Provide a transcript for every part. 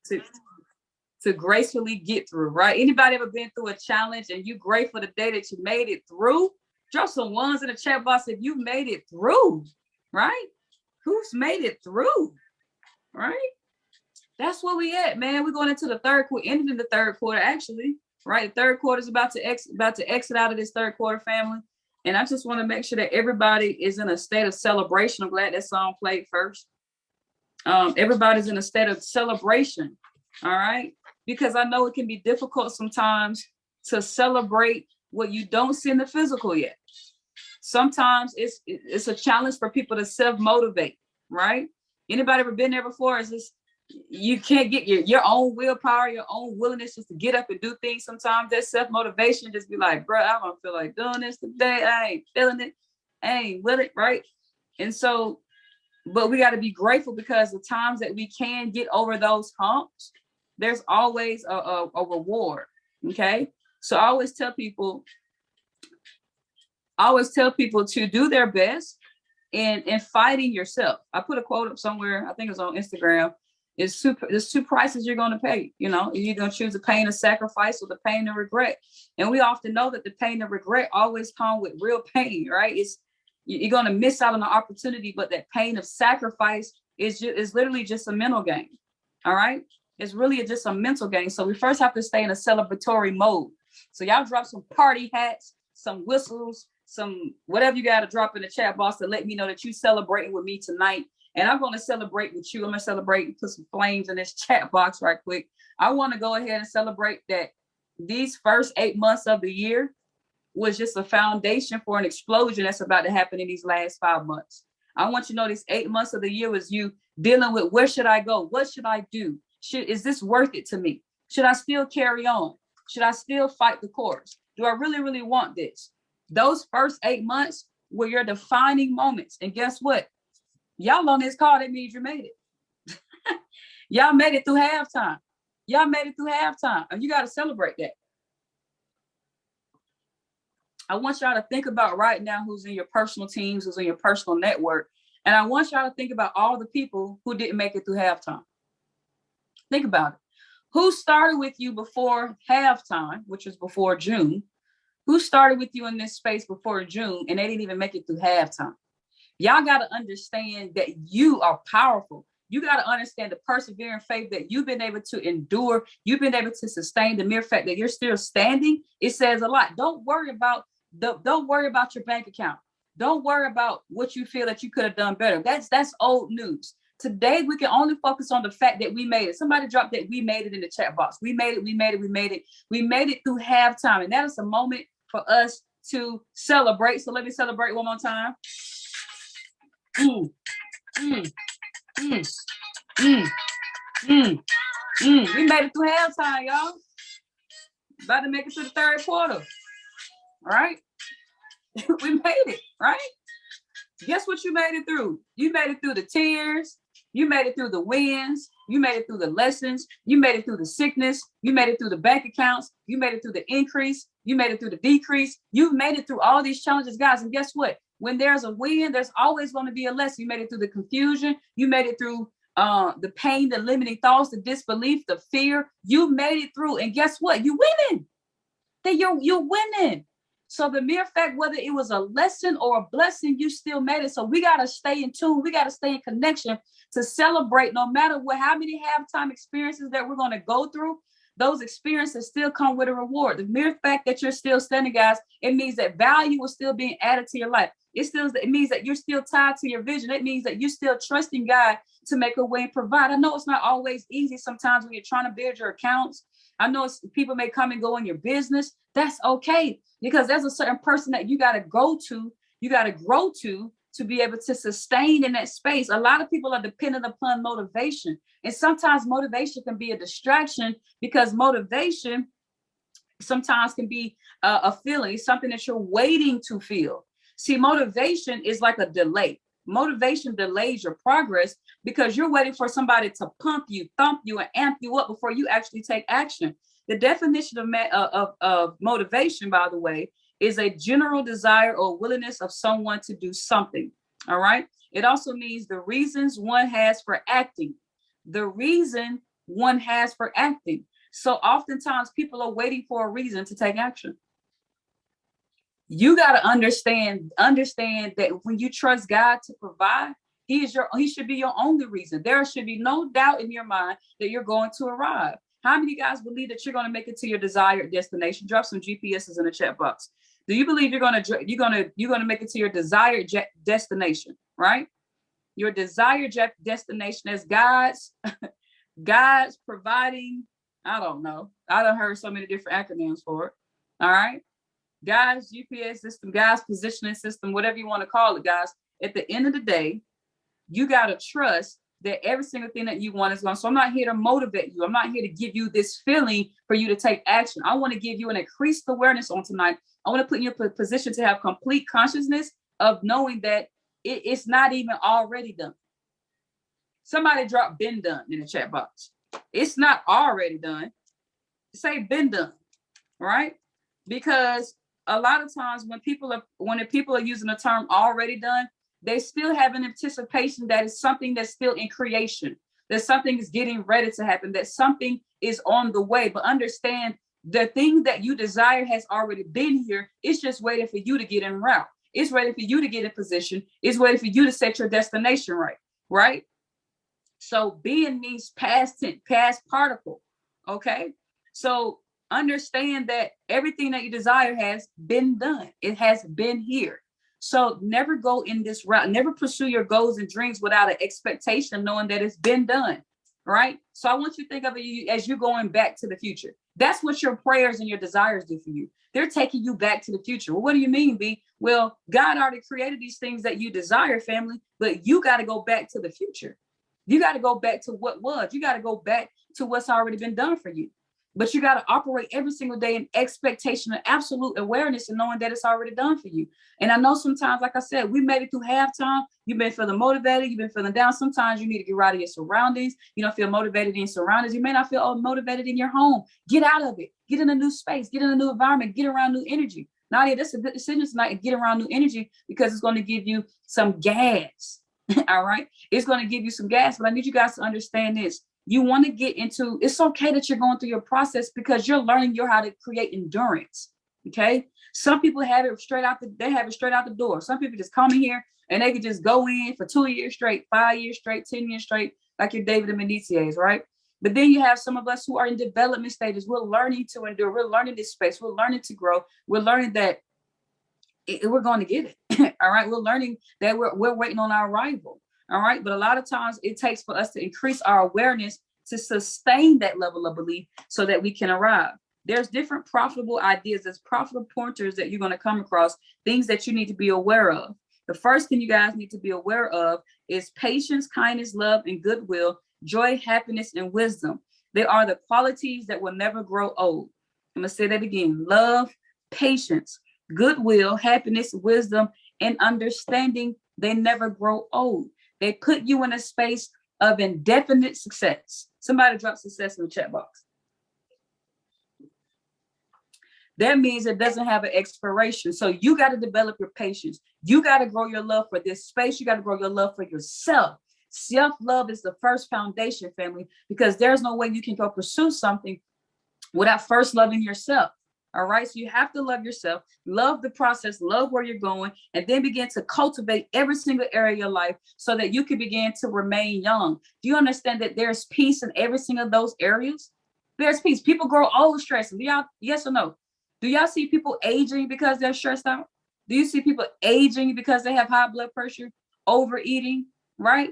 to to gracefully get through, right? Anybody ever been through a challenge and you grateful the day that you made it through? Drop some ones in the chat box if you made it through, right? Who's made it through, right? That's where we at, man. We're going into the third quarter, ending in the third quarter, actually, right? The third quarter is about to exit out of this third quarter, family. And I just want to make sure that everybody is in a state of celebration. I'm glad that song played first. Everybody's in a state of celebration, all right? Because I know it can be difficult sometimes to celebrate what you don't see in the physical yet. Sometimes it's a challenge for people to self-motivate, right? Anybody ever been there before? Is this you can't get your own willpower, your own willingness just to get up and do things. Sometimes that self-motivation just be like, bro, I don't feel like doing this today. I ain't feeling it. I ain't with it, right? And so, but we got to be grateful because the times that we can get over those humps, there's always a reward. Okay. So I always tell people to do their best in fighting yourself. I put a quote up somewhere, I think it was on Instagram. There's two prices you're going to pay. You know, you're going to choose the pain of sacrifice or the pain of regret. And we often know that the pain of regret always comes with real pain, right? You're going to miss out on the opportunity, but that pain of sacrifice is literally just a mental game. All right. It's really just a mental game. So we first have to stay in a celebratory mode. So y'all drop some party hats, some whistles, some whatever you got to drop in the chat box to let me know that you celebrating with me tonight. And I'm going to celebrate with you. I'm going to celebrate and put some flames in this chat box right quick. I want to go ahead and celebrate that these first 8 months of the year was just a foundation for an explosion that's about to happen in these last 5 months. I want you to know these 8 months of the year was you dealing with where should I go? What should I do? Is this worth it to me? Should I still carry on? Should I still fight the course? Do I really, really want this? Those first 8 months were your defining moments. And guess what? Y'all on this call, that means you made it. Y'all made it through halftime. Y'all made it through halftime. And you got to celebrate that. I want y'all to think about right now who's in your personal teams, who's in your personal network. And I want y'all to think about all the people who didn't make it through halftime. Think about it. Who started with you before halftime, which was before June? Who started with you in this space before June and they didn't even make it through halftime? Y'all got to understand that you are powerful. You got to understand the persevering faith that you've been able to endure. You've been able to sustain. The mere fact that you're still standing, it says a lot. Don't worry about your bank account. Don't worry about what you feel that you could have done better. That's old news. Today, we can only focus on the fact that we made it. Somebody dropped that we made it in the chat box. We made it. We made it through halftime. And that is a moment for us to celebrate. So let me celebrate one more time. We made it through halftime, y'all. About to make it to the third quarter. All right. We made it, right? Guess what you made it through? You made it through the tears. You made it through the wins. You made it through the lessons. You made it through the sickness. You made it through the bank accounts. You made it through the increase. You made it through the decrease. You've made it through all these challenges, guys. And guess what? When there's a win, there's always going to be a lesson. You made it through the confusion. You made it through the pain, the limiting thoughts, the disbelief, the fear. You made it through. And guess what? You're winning. You're winning. So the mere fact, whether it was a lesson or a blessing, you still made it. So we got to stay in tune. We got to stay in connection to celebrate no matter how many halftime experiences that we're going to go through. Those experiences still come with a reward. The mere fact that you're still standing, guys, it means that value is still being added to your life. It means that you're still tied to your vision. It means that you're still trusting God to make a way and provide. I know it's not always easy sometimes when you're trying to build your accounts. I know people may come and go in your business. That's okay, because there's a certain person that you got to go to, you got to grow to be able to sustain in that space. A lot of people are dependent upon motivation. And sometimes motivation can be a distraction, because motivation sometimes can be a feeling, something that you're waiting to feel. See, motivation is like a delay. Motivation delays your progress because you're waiting for somebody to pump you, thump you, and amp you up before you actually take action. The definition of motivation, by the way, is a general desire or willingness of someone to do something. All right. It also means the reasons one has for acting. The reason one has for acting. So oftentimes people are waiting for a reason to take action. You got to understand that when you trust God to provide, he should be your only reason. There should be no doubt in your mind that you're going to arrive. How many guys believe that you're going to make it to your desired destination? Drop some GPSs in the chat box. Do you believe you're going to make it to your desired destination, right? Your desired destination as God's providing. I don't know. I done heard so many different acronyms for it. All right. God's GPS system, God's positioning system, whatever you want to call it, guys. At the end of the day, you got to trust that every single thing that you want is going. So I'm not here to motivate you. I'm not here to give you this feeling for you to take action. I want to give you an increased awareness on tonight. I want to put you in a position to have complete consciousness of knowing that it's not even already done. Somebody drop "been done" in the chat box. It's not already done. Say "been done," right? Because a lot of times when people are using the term "already done," they still have an anticipation that it's something that's still in creation, that something is getting ready to happen, that something is on the way. But understand, the thing that you desire has already been here. It's just waiting for you to get en route. It's waiting for you to get in position. It's waiting for you to set your destination right, right? So being means past tense, past particle, okay? So understand that everything that you desire has been done. It has been here. So never go in this route. Never pursue your goals and dreams without an expectation, knowing that it's been done, right? So I want you to think of it as you're going back to the future. That's what your prayers and your desires do for you. They're taking you back to the future. Well, what do you mean, B? Well, God already created these things that you desire, family, but you got to go back to the future. You got to go back to what was. You got to go back to what's already been done for you. But you got to operate every single day in expectation and absolute awareness and knowing that it's already done for you. And I know sometimes, like I said, we made it through halftime. You've been feeling motivated. You've been feeling down. Sometimes you need to get out of your surroundings. You don't feel motivated in your surroundings. You may not feel motivated in your home. Get out of it. Get in a new space. Get in a new environment. Get around new energy. Nadia, that's a good decision tonight to get around new energy because it's going to give you some gas. All right. It's going to give you some gas. But I need you guys to understand this. You want to get into, it's okay that you're going through your process because you're learning how to create endurance. Okay. Some people have it straight out the door. Some people just come in here and they can just go in for 2 years straight, 5 years straight, 10 years straight, like your David and Meniciers, right? But then you have some of us who are in development stages. We're learning to endure. We're learning this space. We're learning to grow. We're learning that we're going to get it. All right. We're learning that we're waiting on our arrival. All right. But a lot of times it takes for us to increase our awareness to sustain that level of belief so that we can arrive. There's different profitable ideas. There's profitable pointers that you're going to come across, things that you need to be aware of. The first thing you guys need to be aware of is patience, kindness, love, and goodwill, joy, happiness, and wisdom. They are the qualities that will never grow old. I'm going to say that again. Love, patience, goodwill, happiness, wisdom, and understanding. They never grow old. They put you in a space of indefinite success. Somebody drop success in the chat box. That means it doesn't have an expiration. So you got to develop your patience. You got to grow your love for this space. You got to grow your love for yourself. Self-love is the first foundation, family, because there's no way you can go pursue something without first loving yourself. All right. So you have to love yourself, love the process, love where you're going, and then begin to cultivate every single area of your life so that you can begin to remain young. Do you understand that there's peace in every single of those areas? There's peace. People grow old stressed. Do y'all, yes or no? Do y'all see people aging because they're stressed out? Do you see people aging because they have high blood pressure, overeating, right?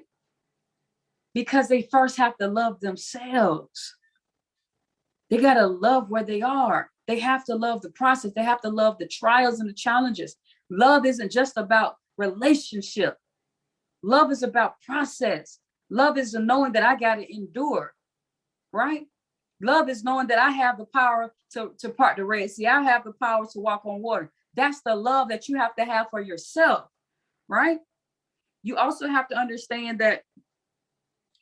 Because they first have to love themselves. They got to love where they are. They have to love the process. They have to love the trials and the challenges. Love isn't just about relationship. Love is about process. Love is the knowing that I got to endure, right? Love is knowing that I have the power to part the Red Sea. I have the power to walk on water. That's the love that you have to have for yourself, right? You also have to understand that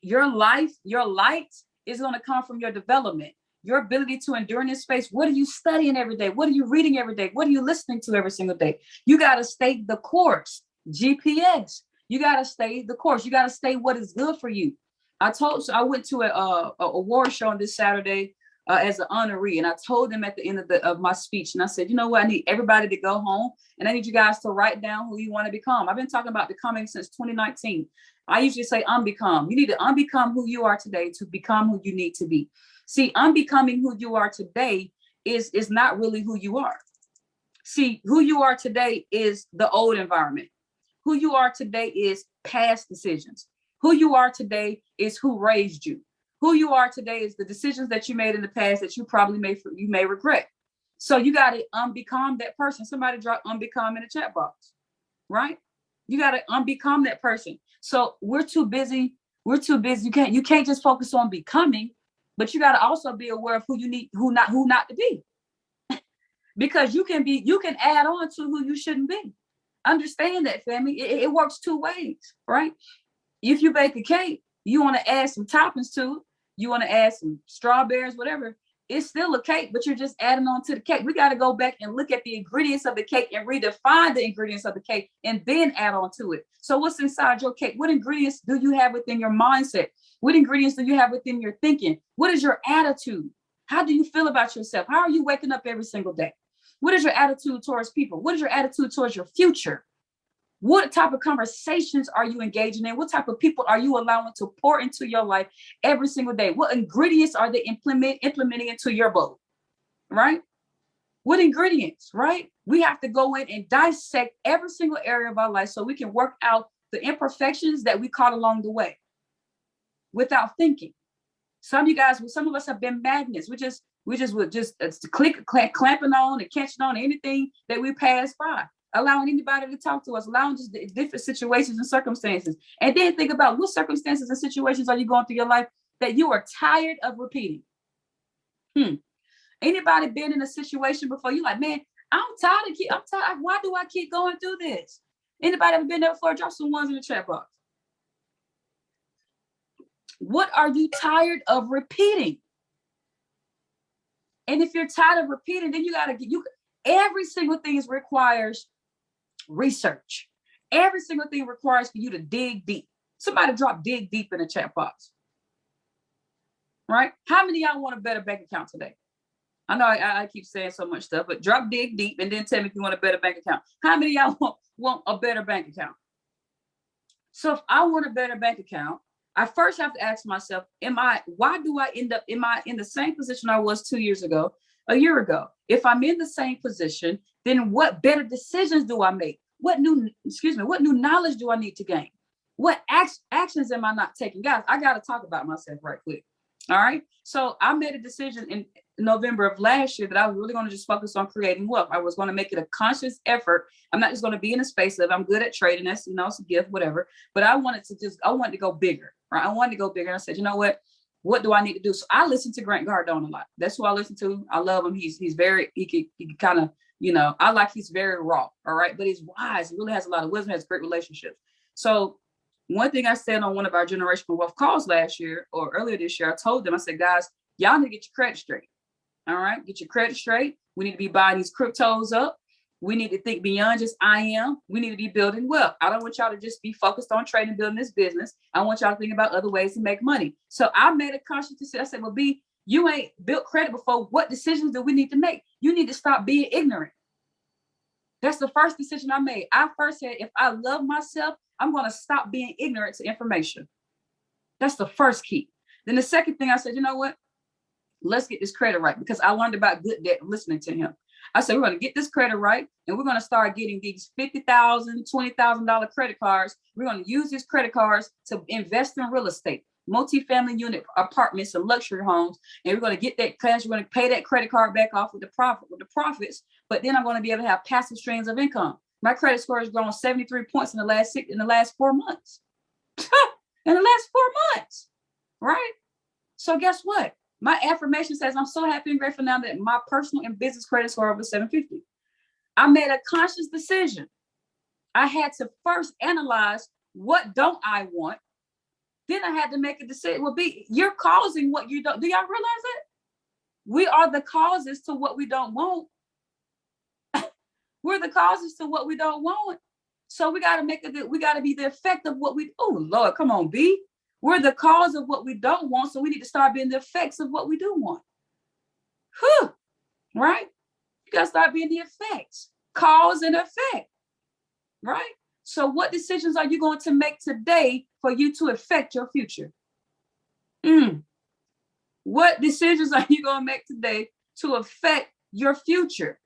your life, your light is going to come from your development. Your ability to endure in this space. What are you studying every day? What are you reading every day? What are you listening to every single day? You got to stay the course. GPS. You got to stay the course. You got to stay what is good for you. I went to a award show on this Saturday as an honoree, and I told them at the end of my speech, and I said, you know what, I need everybody to go home, and I need you guys to write down who you want to become. I've been talking about becoming since 2019. I usually say unbecome. You need to unbecome who you are today to become who you need to be. See, unbecoming who you are today is not really who you are. See, who you are today is the old environment. Who you are today is past decisions. Who you are today is who raised you. Who you are today is the decisions that you made in the past that you probably may regret. So you got to unbecome that person. Somebody drop unbecome in the chat box, right? You got to unbecome that person. So we're too busy. You can't just focus on becoming, but you got to also be aware of who not to be. Because you can add on to who you shouldn't be. Understand that, family. It works two ways, right? If you bake a cake, you want to add some toppings to it. You want to add some strawberries, whatever. It's still a cake, but you're just adding on to the cake. We got to go back and look at the ingredients of the cake and redefine the ingredients of the cake and then add on to it. So what's inside your cake? What ingredients do you have within your mindset? What ingredients do you have within your thinking? What is your attitude? How do you feel about yourself? How are you waking up every single day? What is your attitude towards people? What is your attitude towards your future? What type of conversations are you engaging in? What type of people are you allowing to pour into your life every single day? What ingredients are they implementing into your bowl, right? What ingredients, right? We have to go in and dissect every single area of our life so we can work out the imperfections that we caught along the way without thinking. Some of us have been magnets. We just clamping on and catching on to anything that we pass by, allowing anybody to talk to us, allowing just the different situations and circumstances. And then think about what circumstances and situations are you going through your life that you are tired of repeating. Anybody been in a situation before? You like, man, I'm tired. Why do I keep going through this? Anybody ever been there before? Drop some ones in the chat box. What are you tired of repeating? And if you're tired of repeating, then every single thing requires research. Every single thing requires for you to dig deep. Somebody drop dig deep in the chat box. Right? How many of y'all want a better bank account today? I know I keep saying so much stuff, but drop dig deep and then tell me if you want a better bank account. How many of y'all want a better bank account? So if I want a better bank account, I first have to ask myself, why do I end up in the same position I was 2 years ago, a year ago? If I'm in the same position, then what better decisions do I make? What new knowledge do I need to gain? What actions am I not taking? Guys, I got to talk about myself right quick. All right. So I made a decision in November of last year that I was really going to just focus on creating wealth. I was going to make it a conscious effort. I'm not just going to be in a space of I'm good at trading. That's, it's a gift, whatever. But I wanted to go bigger, right? I wanted to go bigger. And I said, you know what do I need to do? So I listen to Grant Cardone a lot. That's who I listen to. I love him. He's very, he can kind of, he's very raw. All right. But he's wise. He really has a lot of wisdom, has great relationships. So one thing I said on one of our generational wealth calls last year or earlier this year, I told them, I said, guys, y'all need to get your credit straight. All right. Get your credit straight. We need to be buying these cryptos up. We need to think beyond just I am. We need to be building wealth. I don't want y'all to just be focused on trading, building this business. I want y'all to think about other ways to make money. So I made a conscious decision. I said, well, B, you ain't built credit before. What decisions do we need to make? You need to stop being ignorant. That's the first decision I made. I first said, if I love myself, I'm going to stop being ignorant to information. That's the first key. Then the second thing I said, you know what? Let's get this credit right, because I learned about good debt listening to him. I said, we're going to get this credit right, and we're going to start getting these $50,000, $20,000 credit cards. We're going to use these credit cards to invest in real estate, multifamily unit apartments and luxury homes. And we're going to get that cash. We're going to pay that credit card back off with the profits. But then I'm going to be able to have passive streams of income. My credit score has grown 73 points in the last 4 months. In the last 4 months, right? So guess what? My affirmation says, I'm so happy and grateful now that my personal and business credit score over 750. I made a conscious decision. I had to first analyze what don't I want. Then I had to make a decision. Well, B, you're causing what you don't. Do y'all realize it? We are the causes to what we don't want. We're the causes to what we don't want. So we got to be the effect of what we, oh Lord, come on, B. We're the cause of what we don't want, so we need to start being the effects of what we do want. Whew, right? You got to start being the effects, cause and effect, right? So what decisions are you going to make today for you to affect your future? What decisions are you going to make today to affect your future?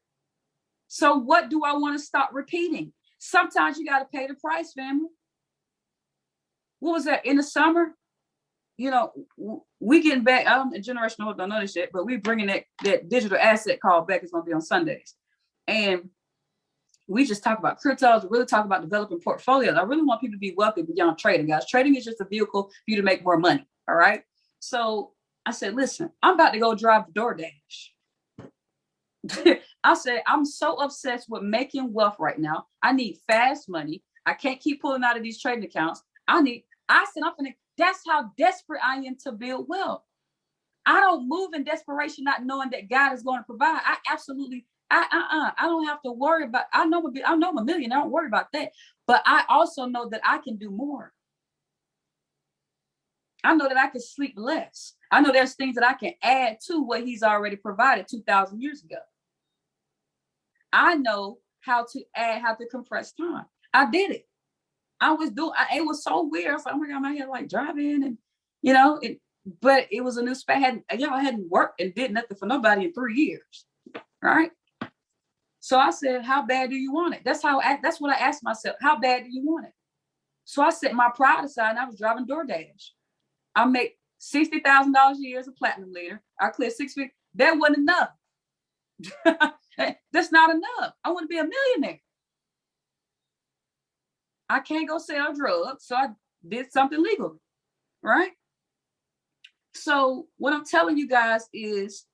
So what do I want to stop repeating? Sometimes you got to pay the price, family. What was that in the summer? You know, we getting back. I'm a generation old, don't know this yet, but we bringing that digital asset call back. It's going to be on Sundays, and we just talk about cryptos. We really talk about developing portfolios. I really want people to be wealthy beyond trading, guys. Trading is just a vehicle for you to make more money. All right. So I said, listen, I'm about to go drive DoorDash. I said, I'm so obsessed with making wealth right now. I need fast money. I can't keep pulling out of these trading accounts. That's how desperate I am to build wealth. I don't move in desperation, not knowing that God is going to provide. I don't have to worry about, I know I'm a millionaire. I don't worry about that. But I also know that I can do more. I know that I can sleep less. I know there's things that I can add to what he's already provided 2,000 years ago. I know how to compress time. I did it. It was so weird. I was like, oh my God, my head like driving and, but it was a new space. I hadn't worked and did nothing for nobody in 3 years. Right. So I said, how bad do you want it? That's what I asked myself. How bad do you want it? So I set my pride aside and I was driving DoorDash. I make $60,000 a year as a platinum leader. I cleared 6 figures. That wasn't enough. That's not enough. I want to be a millionaire. I can't go sell drugs. So I did something legal. Right. So what I'm telling you guys is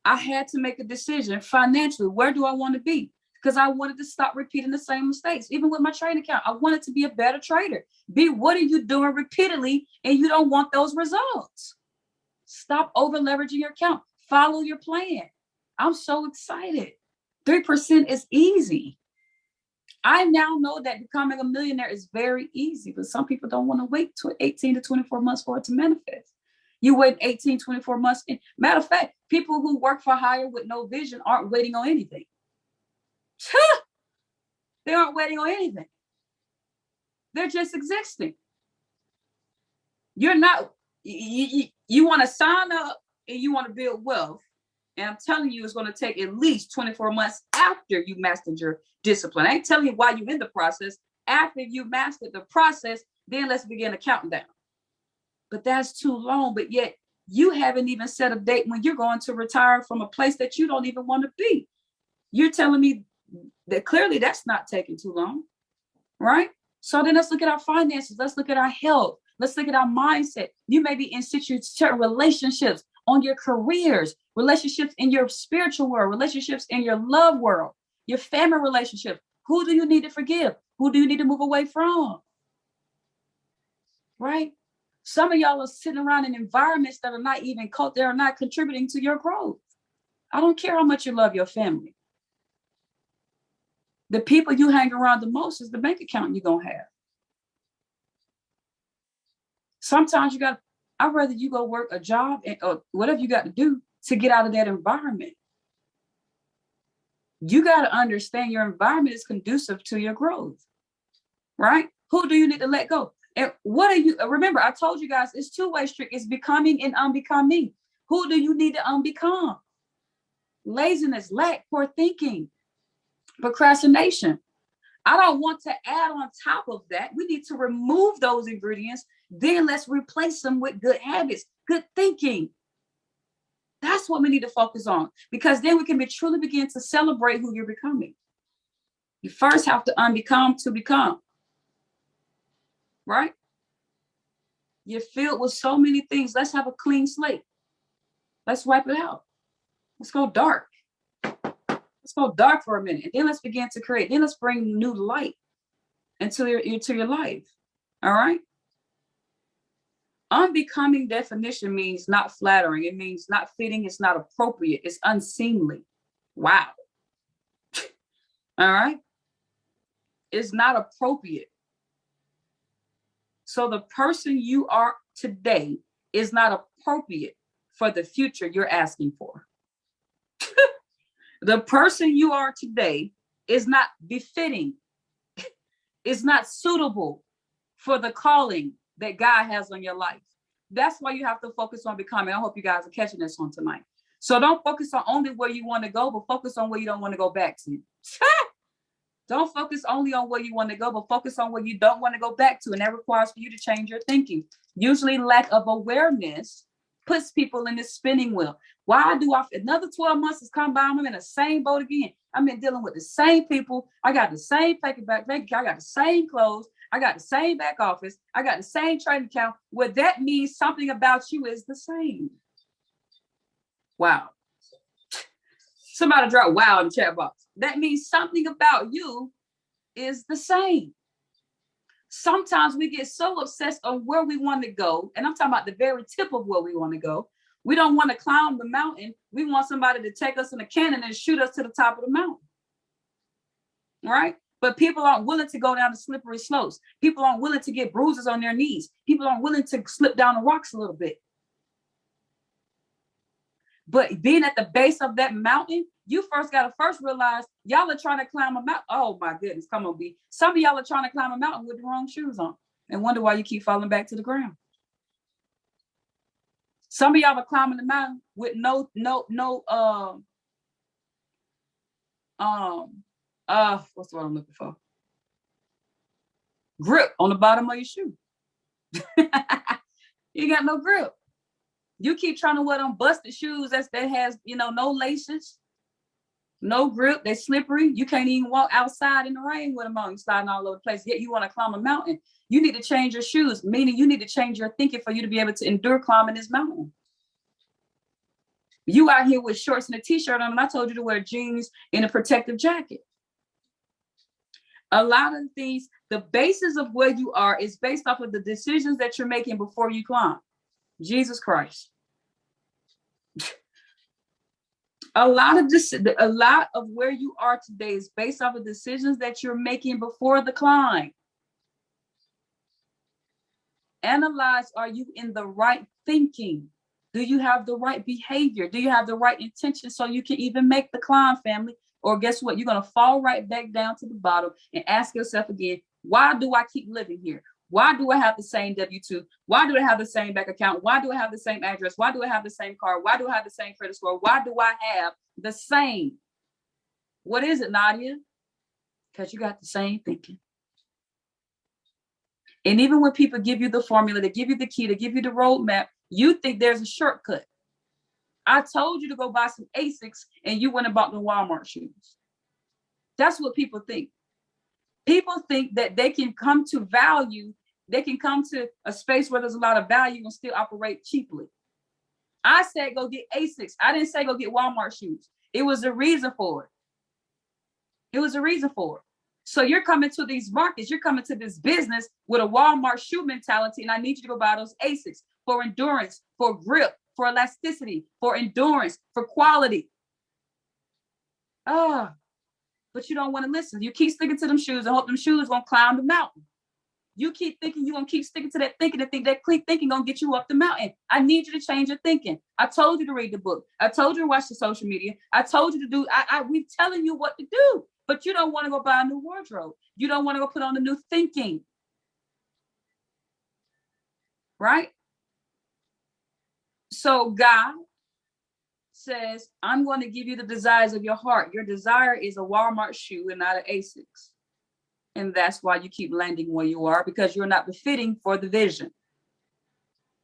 I had to make a decision financially. Where do I want to be? Because I wanted to stop repeating the same mistakes. Even with my trading account, I wanted to be a better trader. What are you doing repeatedly and you don't want those results? Stop over leveraging your account. Follow your plan. I'm so excited. 3% is easy. I now know that becoming a millionaire is very easy, but some people don't want to wait 18 to 24 months for it to manifest. You wait 18, 24 months. Matter of fact, people who work for hire with no vision aren't waiting on anything. They aren't waiting on anything. They're just existing. You're not, you want to sign up and you want to build wealth. And I'm telling you, it's going to take at least 24 months after you mastered your discipline. I ain't telling you why you're in the process. After you mastered the process, then let's begin a countdown. But that's too long. But yet you haven't even set a date when you're going to retire from a place that you don't even want to be. You're telling me that clearly that's not taking too long, right? So then let's look at our finances. Let's look at our health. Let's look at our mindset. You may be in certain relationships, on your careers, relationships in your spiritual world, relationships in your love world, your family relationships. Who do you need to forgive? Who do you need to move away from? Right? Some of y'all are sitting around in environments that are not even they are not contributing to your growth. I don't care how much you love your family. The people you hang around the most is the bank account you're going to have. Sometimes I'd rather you go work a job or whatever you got to do to get out of that environment. You got to understand your environment is conducive to your growth, right? Who do you need to let go? And remember, I told you guys, it's two-way street. It's becoming and unbecoming. Who do you need to unbecome? Laziness, lack, poor thinking, procrastination. I don't want to add on top of that. We need to remove those ingredients. Then let's replace them with good habits, good thinking. That's what we need to focus on, because then we can truly begin to celebrate who you're becoming. You first have to unbecome to become, right? You're filled with so many things. Let's have a clean slate. Let's wipe it out. Let's go dark. Let's go dark for a minute. And then let's begin to create. Then let's bring new light into your life. All right? Unbecoming definition means not flattering. It means not fitting. It's not appropriate. It's unseemly. Wow. All right? It's not appropriate. So the person you are today is not appropriate for the future you're asking for. The person you are today is not befitting, is not suitable for the calling that God has on your life. That's why you have to focus on becoming. I hope you guys are catching this on tonight. So don't focus on only where you want to go, but focus on where you don't want to go back to. Don't focus only on where you want to go, but focus on where you don't want to go back to. And that requires for you to change your thinking. Usually lack of awareness puts people in this spinning wheel. Why do another 12 months has come by, I'm in the same boat again. I've been dealing with the same people. I got the same bank account. I got the same clothes. I got the same back office. I got the same trading account. Well, that means something about you is the same. Wow. Somebody drop wow in the chat box. That means something about you is the same. Sometimes we get so obsessed on where we want to go, and I'm talking about the very tip of where we want to go. We don't want to climb the mountain. We want somebody to take us in a cannon and shoot us to the top of the mountain. Right? But people aren't willing to go down the slippery slopes. People aren't willing to get bruises on their knees. People aren't willing to slip down the rocks a little bit. But being at the base of that mountain, you first got to realize y'all are trying to climb a mountain. Oh my goodness, come on, B. Some of y'all are trying to climb a mountain with the wrong shoes on and wonder why you keep falling back to the ground. Some of y'all are climbing the mountain with no what's the word I'm looking for? Grip on the bottom of your shoe. You got no grip. You keep trying to wear them busted shoes that has, no laces, no grip. They're slippery. You can't even walk outside in the rain with them on. You're sliding all over the place. Yet you want to climb a mountain. You need to change your shoes, meaning you need to change your thinking for you to be able to endure climbing this mountain. You out here with shorts and a t-shirt on, and I told you to wear jeans and a protective jacket. A lot of things, the basis of where you are is based off of the decisions that you're making before you climb. Jesus Christ. A lot of where you are today is based off of decisions that you're making before the climb. Analyze, are you in the right thinking? Do you have the right behavior? Do you have the right intention so you can even make the climb, family? Or guess what? You're going to fall right back down to the bottom and ask yourself again, why do I keep living here? Why do I have the same W-2? Why do I have the same bank account? Why do I have the same address? Why do I have the same car? Why do I have the same credit score? Why do I have the same? What is it, Nadia? Because you got the same thinking. And even when people give you the formula, they give you the key, they give you the roadmap, you think there's a shortcut. I told you to go buy some Asics and you went and bought the Walmart shoes. That's what people think. People think that they can come to value, they can come to a space where there's a lot of value and still operate cheaply. I said go get Asics. I didn't say go get Walmart shoes. It was a reason for it. It was a reason for it. So you're coming to these markets, you're coming to this business with a Walmart shoe mentality, and I need you to go buy those Asics for endurance, for grip, for elasticity, for endurance, for quality. But you don't want to listen. You keep sticking to them shoes and hope them shoes gonna climb the mountain. You keep thinking you're gonna keep sticking to that thinking and think that clean thinking gonna get you up the mountain. I need you to change your thinking. I told you to read the book. I told you to watch the social media. I told you to do, we're telling you what to do, but you don't want to go buy a new wardrobe. You don't want to go put on the new thinking. Right? So God says, I'm going to give you the desires of your heart. Your desire is a Walmart shoe and not an Asics. And that's why you keep landing where you are, because you're not befitting for the vision.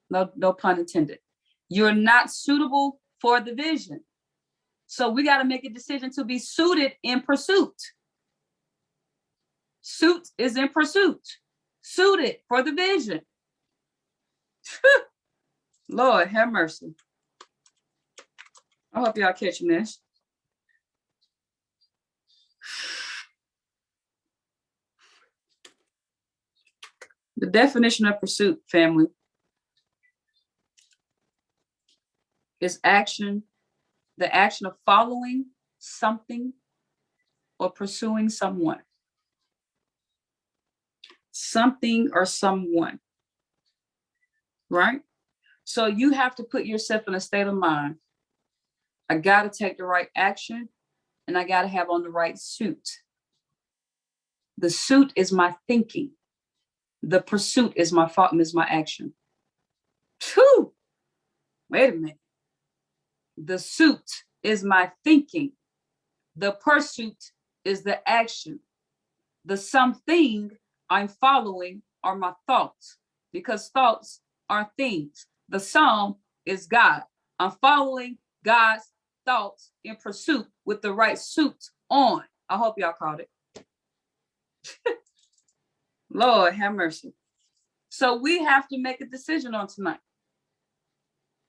No pun intended. You're not suitable for the vision. So we got to make a decision to be suited in pursuit. Suit is in pursuit. Suited for the vision. Lord, have mercy. I hope y'all catching this. The definition of pursuit, family, is action, the action of following something or pursuing someone. Something or someone. right? So you have to put yourself in a state of mind. I got to take the right action, and I got to have on the right suit. The suit is my thinking. The pursuit is my thought and is my action. Whew. Wait a minute. The suit is my thinking. The pursuit is the action. The something I'm following are my thoughts, because thoughts are things. The sum is God. I'm following God's thoughts in pursuit with the right suit on. I hope y'all caught it. Lord have mercy. So we have to make a decision on tonight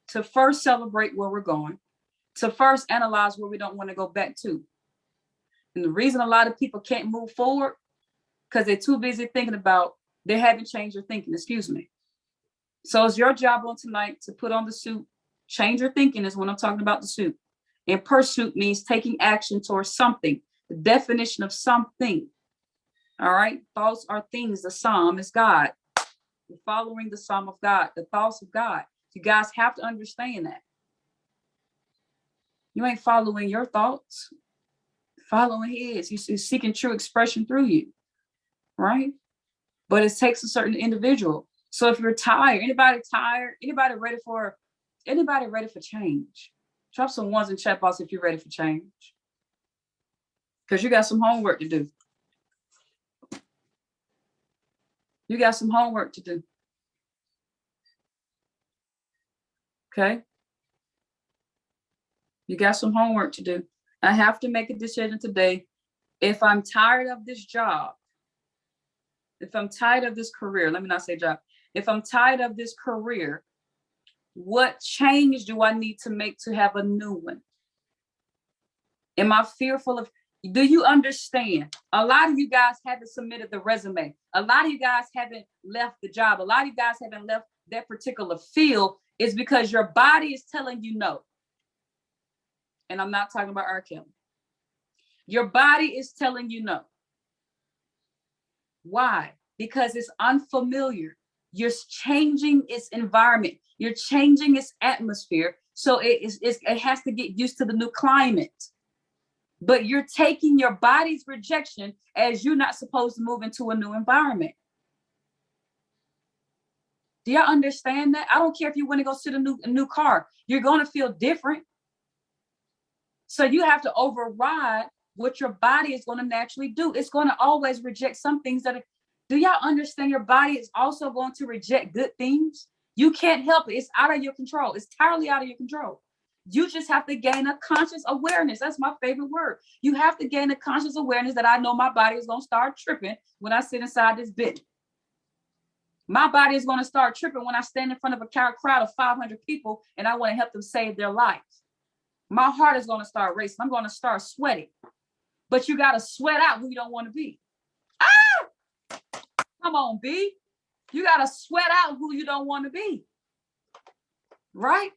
to first celebrate where we're going, to first analyze where we don't want to go back to. And the reason a lot of people can't move forward, because they're too busy thinking about, they haven't changed their thinking, excuse me. So it's your job on tonight to put on the suit. Change your thinking is when I'm talking about the suit. And pursuit means taking action towards something. The definition of something. All right. Thoughts are things. The sum is God. You're following the sum of God, the thoughts of God. You guys have to understand that. You ain't following your thoughts. Following his. He's seeking true expression through you. Right? But it takes a certain individual. So if you're tired, anybody tired, anybody ready for change? Drop some ones in chat box if you're ready for change. Because you got some homework to do. You got some homework to do. Okay? You got some homework to do. I have to make a decision today. If I'm tired of this job, if I'm tired of this career, let me not say job. If I'm tired of this career, what change do I need to make to have a new one? Am I fearful of, do you understand? A lot of you guys haven't submitted the resume. A lot of you guys haven't left the job. A lot of you guys haven't left that particular field. It's because your body is telling you no. And I'm not talking about R. Kelly. Your body is telling you no. Why? Because it's unfamiliar. You're changing its environment. You're changing its atmosphere. So it has to get used to the new climate. But you're taking your body's rejection as you're not supposed to move into a new environment. Do y'all understand that? I don't care if you want to go sit in a new car. You're going to feel different. So you have to override what your body is going to naturally do. It's going to always reject some things that are, do y'all understand your body is also going to reject good things? You can't help it. It's out of your control. It's entirely out of your control. You just have to gain a conscious awareness. That's my favorite word. You have to gain a conscious awareness that I know my body is going to start tripping when I sit inside this bed. My body is going to start tripping when I stand in front of a crowd of 500 people and I want to help them save their lives. My heart is going to start racing. I'm going to start sweating. But you got to sweat out who you don't want to be. Ah! Come on, B. You got to sweat out who you don't want to be. Right?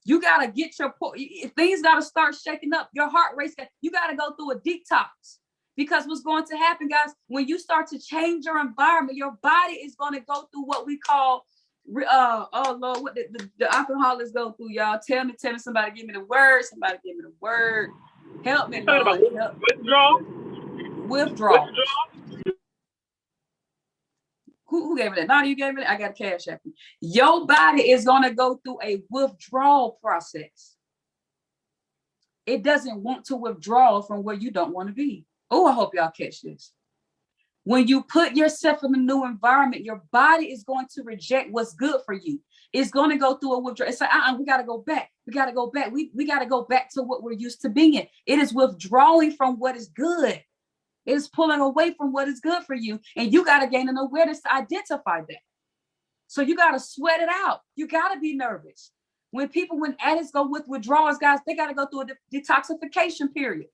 You got to get your, things got to start shaking up. Your heart rate, you got to go through a detox. Because what's going to happen, guys, when you start to change your environment, your body is going to go through what we call, oh Lord, what the alcoholics go through, y'all. Tell me, somebody give me the word. Somebody give me the word. Help me, Lord. Help. Withdrawal. Who gave me that? No, you gave me that. I got a cash app. Your body is going to go through a withdrawal process. It doesn't want to withdraw from where you don't want to be. Oh, I hope y'all catch this. When you put yourself in a new environment, your body is going to reject what's good for you. It's going to go through a withdrawal. It's like, we got to go back. We got to go back. We got to go back to what we're used to being. It is withdrawing from what is good. It is pulling away from what is good for you. And you got to gain an awareness to identify that. So you got to sweat it out. You got to be nervous. When addicts go with withdrawals, guys, they got to go through a detoxification period.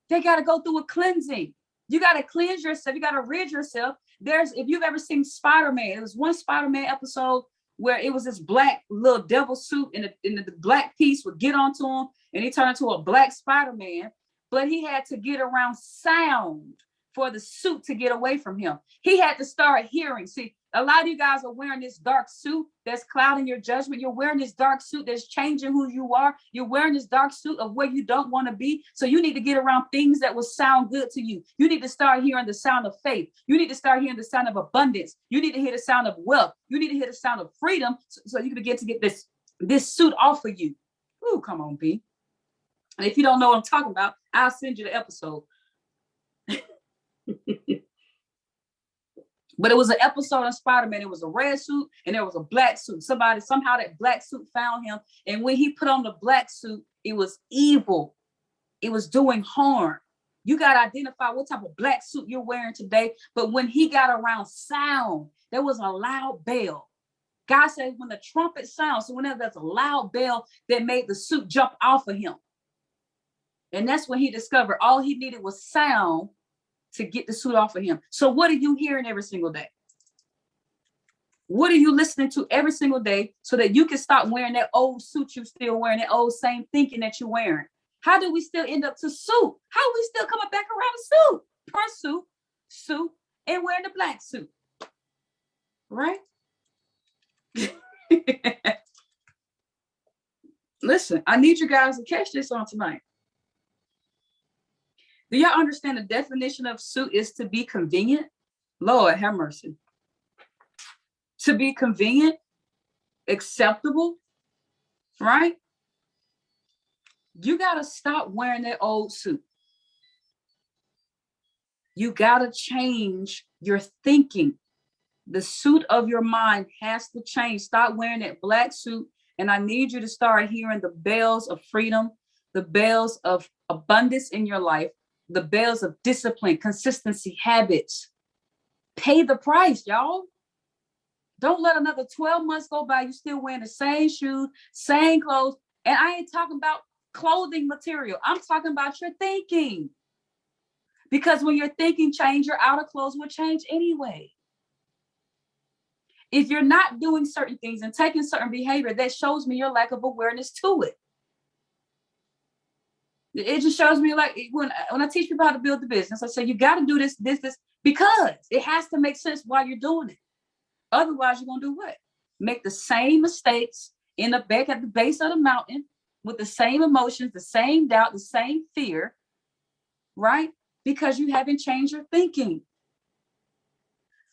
They got to go through a cleansing. You got to cleanse yourself. You got to rid yourself. If you've ever seen Spider-Man, there was one Spider-Man episode where it was this black little devil suit and the black piece would get onto him and he turned into a black Spider-Man, but he had to get around sound for the suit to get away from him. He had to start hearing. See, A lot of you guys are wearing this dark suit that's clouding your judgment. You're wearing this dark suit that's changing who you are. You're wearing this dark suit of where you don't want to be. So you need to get around things that will sound good to you. You need to start hearing the sound of faith. You need to start hearing the sound of abundance. You need to hear the sound of wealth. You need to hear the sound of freedom so you can begin to get this suit off of you. Ooh, come on, P. And if you don't know what I'm talking about, I'll send you the episode. But it was an episode on Spider-Man. It was a red suit and there was a black suit. Somehow that black suit found him. And when he put on the black suit, it was evil. It was doing harm. You got to identify what type of black suit you're wearing today. But when he got around sound, there was a loud bell. God said when the trumpet sounds, so whenever there's a loud bell that made the suit jump off of him. And that's when he discovered all he needed was sound to get the suit off of him. So what are you hearing every single day? What are you listening to every single day so that you can stop wearing that old suit you're still wearing, that old same thinking that you're wearing? How do we still end up to suit? How are we still coming back around a suit, and wearing the black suit? Right? Listen, I need you guys to catch this on tonight. Do y'all understand the definition of suit is to be convenient? Lord, have mercy. To be convenient, acceptable, right? You got to stop wearing that old suit. You got to change your thinking. The suit of your mind has to change. Stop wearing that black suit. And I need you to start hearing the bells of freedom, the bells of abundance in your life, the bells of discipline, consistency, habits. Pay the price, y'all. Don't let another 12 months go by. You still wearing the same shoes, same clothes. And I ain't talking about clothing material. I'm talking about your thinking. Because when your thinking change, your outer clothes will change anyway. If you're not doing certain things and taking certain behavior, that shows me your lack of awareness to it. It just shows me, like, when I teach people how to build the business, I say, you got to do this, because it has to make sense while you're doing it. Otherwise, you're going to do what? Make the same mistakes, end up back at the base of the mountain with the same emotions, the same doubt, the same fear, right? Because you haven't changed your thinking.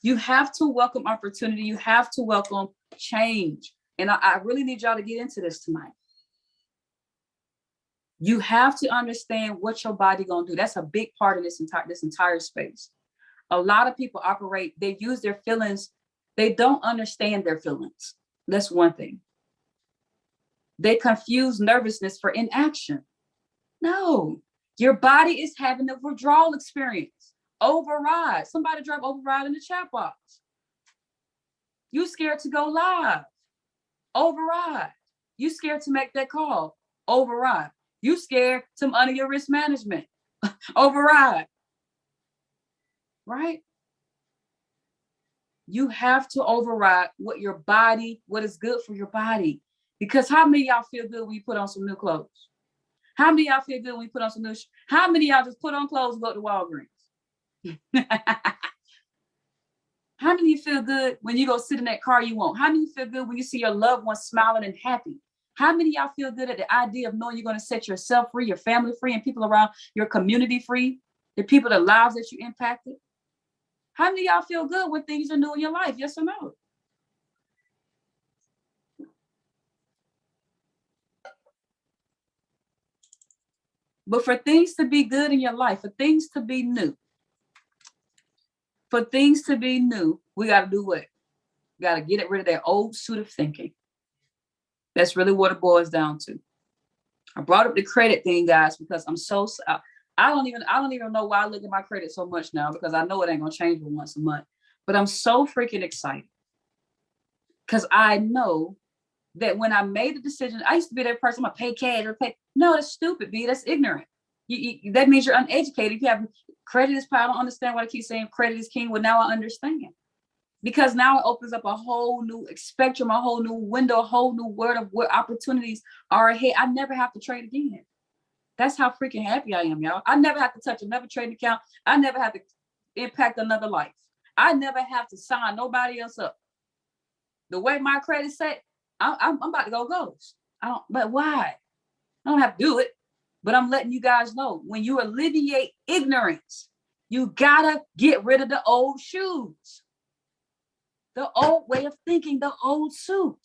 You have to welcome opportunity. You have to welcome change. And I really need y'all to get into this tonight. You have to understand what your body gonna do. That's a big part of this entire space. A lot of people operate, they use their feelings. They don't understand their feelings. That's one thing. They confuse nervousness for inaction. No, your body is having a withdrawal experience. Override. Somebody drop override in the chat box. You scared to go live. Override. You scared to make that call. Override. You scared to under your risk management. Override. Right? You have to override what is good for your body. Because how many of y'all feel good when you put on some new clothes? How many of y'all feel good when you put on some new How many of y'all just put on clothes and go to Walgreens? How many of you feel good when you go sit in that car you want? How many of you feel good when you see your loved ones smiling and happy? How many of y'all feel good at the idea of knowing you're going to set yourself free, your family free, and people around your community free, the people, the lives that you impacted? How many of y'all feel good when things are new in your life? Yes or no? But for things to be good in your life, for things to be new, we got to do what? We got to get rid of that old suit of thinking. That's really what it boils down to. I brought up the credit thing, guys, because I don't even know why I look at my credit so much now, because I know it ain't gonna change but once a month. But I'm so freaking excited because I know that when I made the decision, I used to be that person, I'm gonna pay cash or pay. No, that's stupid, B. That's ignorant. That means you're uneducated. If you have credit is power, I don't understand why I keep saying credit is king. Well, now I understand. Because now it opens up a whole new spectrum, a whole new window, a whole new world of what opportunities are ahead. I never have to trade again. That's how freaking happy I am, y'all. I never have to touch another trading account. I never have to impact another life. I never have to sign nobody else up. The way my credit set, I'm about to go ghost. But why? I don't have to do it. But I'm letting you guys know, when you alleviate ignorance, you gotta get rid of the old shoes, the old way of thinking, the old suit.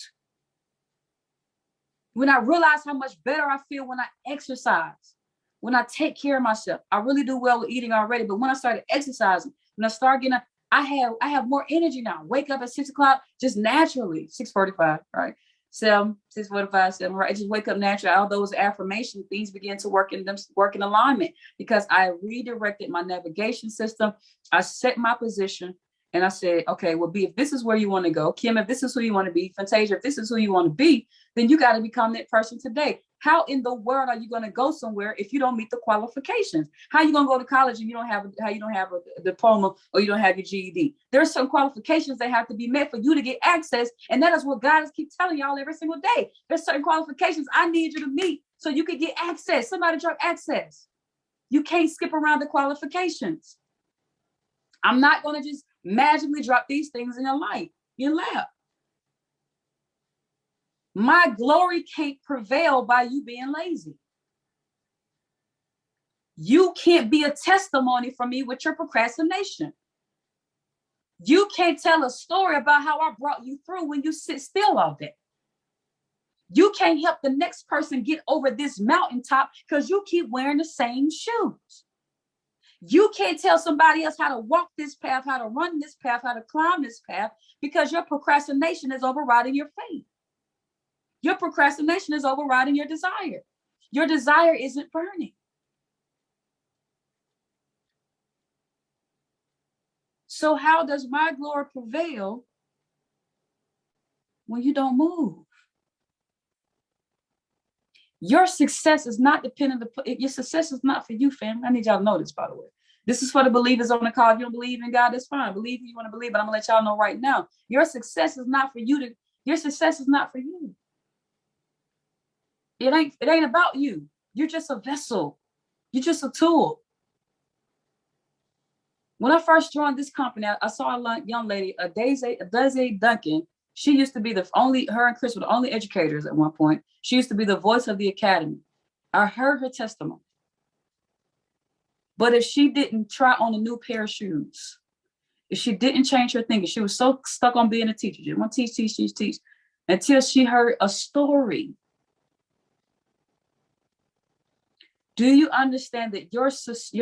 When I realize how much better I feel when I exercise, when I take care of myself, I really do well with eating already. But when I started exercising, when I started getting, I have more energy now. Wake up at 6 o'clock, just naturally, 6:45, right? 6:45, 7, right? I just wake up naturally. All those affirmation things begin to work in alignment, because I redirected my navigation system. I set my position and I said, okay, well, B, if this is where you want to go, Kim, if this is who you want to be, Fantasia, if this is who you want to be, then you got to become that person today. How in the world are you going to go somewhere if you don't meet the qualifications? How are you going to go to college and you don't have a diploma, or you don't have your GED? There's some qualifications that have to be met for you to get access. And that is what God is keep telling y'all every single day. There's certain qualifications I need you to meet so you can get access. Somebody drop access. You can't skip around the qualifications. I'm not going to just magically drop these things in your lap. My glory can't prevail by you being lazy. You can't be a testimony for me with your procrastination. You can't tell a story about how I brought you through when you sit still all day. You can't help the next person get over this mountaintop because you keep wearing the same shoes. You can't tell somebody else how to walk this path, how to run this path, how to climb this path, because your procrastination is overriding your faith. Your procrastination is overriding your desire. Your desire isn't burning. So how does my glory prevail when you don't move? Your success is not dependent upon, your success is not for you, family. I need y'all to know this, by the way. This is for the believers on the call. If you don't believe in God, that's fine. Believe who you want to believe, but I'm gonna let y'all know right now. Your success is not for you. Your success is not for you. It ain't about you. You're just a vessel. You're just a tool. When I first joined this company, I saw a young lady, Daisy Duncan. She used to be her and Chris were the only educators at one point. She used to be the voice of the academy. I heard her testimony. But if she didn't try on a new pair of shoes, if she didn't change her thinking, she was so stuck on being a teacher. She want to teach, until she heard a story. Do you understand that your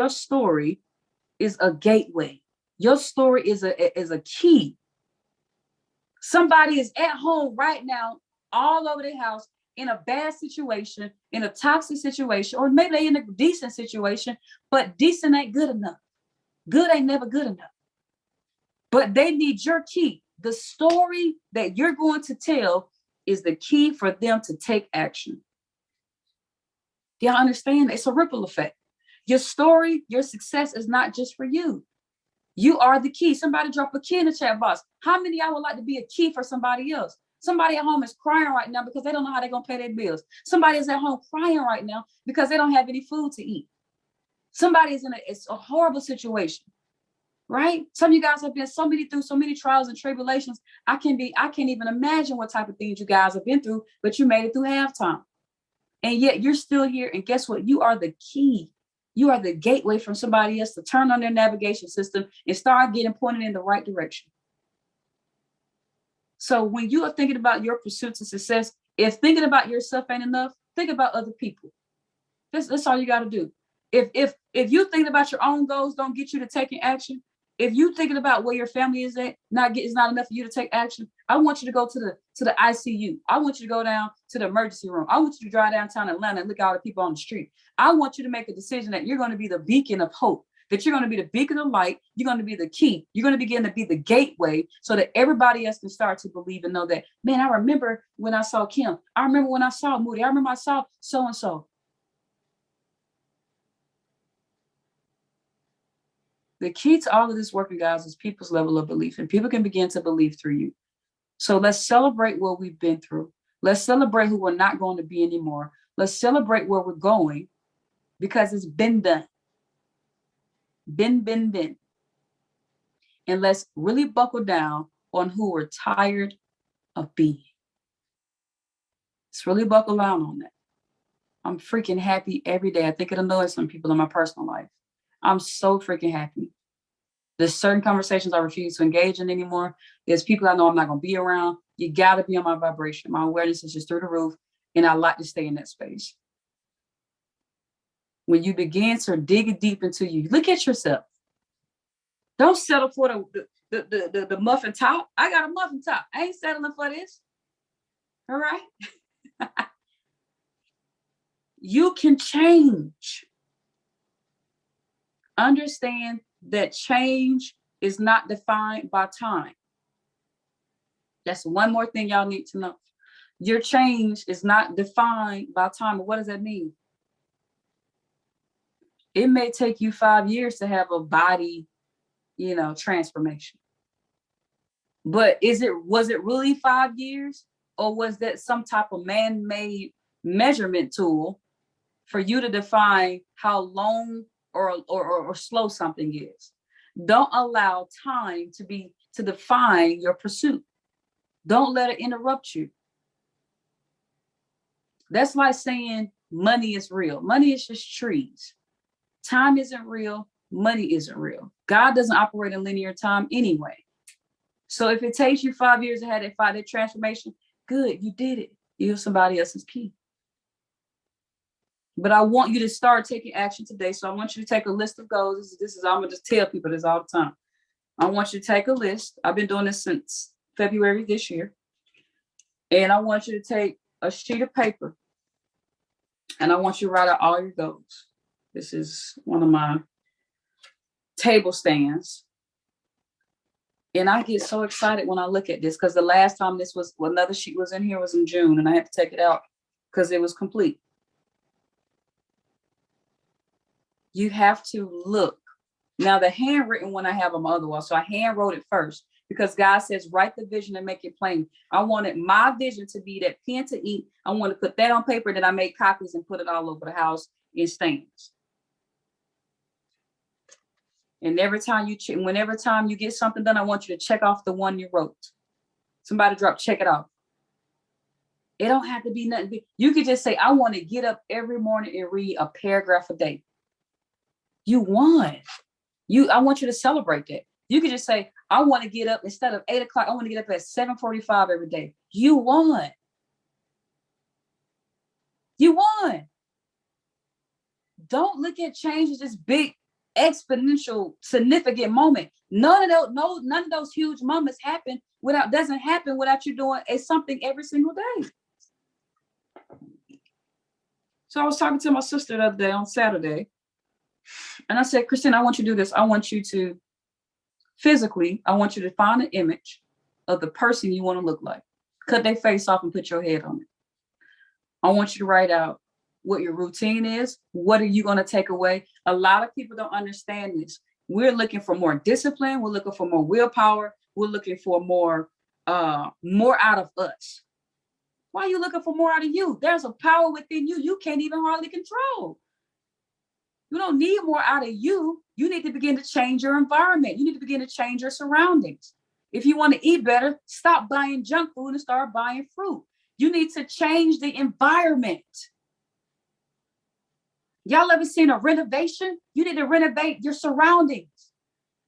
story is a gateway? Your story is a key. Somebody is at home right now, all over their house, in a bad situation, in a toxic situation, or maybe they're in a decent situation, but decent ain't good enough. Good ain't never good enough. But they need your key. The story that you're going to tell is the key for them to take action. Do y'all understand? It's a ripple effect. Your story, your success is not just for you. You are the key. Somebody drop a key in the chat box. How many of y'all would like to be a key for somebody else? Somebody at home is crying right now because they don't know how they're going to pay their bills. Somebody is at home crying right now because they don't have any food to eat. Somebody is it's a horrible situation, right? Some of you guys have been through so many trials and tribulations. I can't even imagine what type of things you guys have been through, but you made it through halftime. And yet you're still here. And guess what? You are the key. You are the gateway from somebody else to turn on their navigation system and start getting pointed in the right direction. So when you are thinking about your pursuits of success, if thinking about yourself ain't enough, think about other people. That's all you got to do. If you thinking about your own goals don't get you to taking action, if you thinking about where your family is at, it's not enough for you to take action, I want you to go to the ICU. I want you to go down to the emergency room. I want you to drive downtown Atlanta and look at all the people on the street. I want you to make a decision that you're going to be the beacon of hope, that you're going to be the beacon of light. You're going to be the key. You're going to begin to be the gateway so that everybody else can start to believe and know that, man, I remember when I saw Kim. I remember when I saw Moody. I remember I saw so-and-so. The key to all of this working, guys, is people's level of belief, and people can begin to believe through you. So let's celebrate what we've been through. Let's celebrate who we're not going to be anymore. Let's celebrate where we're going, because it's been done. Been. And let's really buckle down on who we're tired of being. Let's really buckle down on that. I'm freaking happy every day. I think it annoys some people in my personal life. I'm so freaking happy. There's certain conversations I refuse to engage in anymore. There's people I know I'm not going to be around. You got to be on my vibration. My awareness is just through the roof, and I like to stay in that space. When you begin to dig deep into you, look at yourself. Don't settle for the muffin top. I got a muffin top. I ain't settling for this. All right? You can change. Understand that change is not defined by time. That's one more thing y'all need to know. Your change is not defined by time. What does that mean? It may take you 5 years to have a body, transformation. But was it really 5 years? Or was that some type of man-made measurement tool for you to define how long or slow something is? Don't allow time to define your pursuit. Don't let it interrupt you. That's like saying money is real. Money is just trees. Time isn't real. Money isn't real. God doesn't operate in linear time anyway. So if it takes you 5 years to have that transformation, good, you did it. You're somebody else's key. But I want you to start taking action today. So I want you to take a list of goals. I'm going to just tell people this all the time. I want you to take a list. I've been doing this since February this year. And I want you to take a sheet of paper. And I want you to write out all your goals. This is one of my table stands. And I get so excited when I look at this, because the last time another sheet was in here was in June, and I had to take it out because it was complete. You have to look. Now, the handwritten one I have on my other wall, so I hand wrote it first, because God says, write the vision and make it plain. I wanted my vision to be that pen to ink. I want to put that on paper, then I make copies and put it all over the house in stands. And whenever time you get something done, I want you to check off the one you wrote. Somebody check it off. It don't have to be nothing. You could just say, I want to get up every morning and read a paragraph a day. You won. I want you to celebrate that. You could just say, I want to get up instead of 8 o'clock. I want to get up at 7:45 every day. You won. You won. Don't look at change as this big, exponential, significant moment. None of those huge moments doesn't happen without you doing something every single day. So I was talking to my sister the other day on Saturday, and I said, Christine, I want you to do this. I want you to find an image of the person you want to look like. Cut their face off and put your head on it. I want you to write out what your routine is. What are you going to take away? A lot of people don't understand this. We're looking for more discipline. We're looking for more willpower. We're looking for more out of us. Why are you looking for more out of you? There's a power within you you can't even hardly control. You don't need more out of you. You need to begin to change your environment. You need to begin to change your surroundings. If you want to eat better, stop buying junk food and start buying fruit. You need to change the environment. Y'all ever seen a renovation? You need to renovate your surroundings.